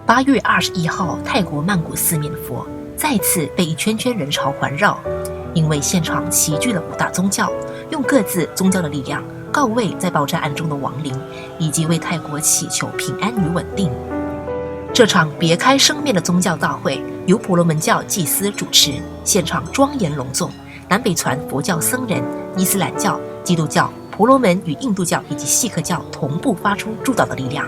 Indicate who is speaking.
Speaker 1: 8月21号，泰国曼谷四面佛再次被一圈圈人潮环绕，因为现场齐聚了5大宗教，用各自宗教的力量告慰在爆炸案中的亡灵，以及为泰国祈求平安与稳定。这场别开生面的宗教大会由婆罗门教祭司主持，现场庄严隆重，南北传佛教僧人、伊斯兰教、基督教、婆罗门与印度教以及锡克教同步发出主导的力量。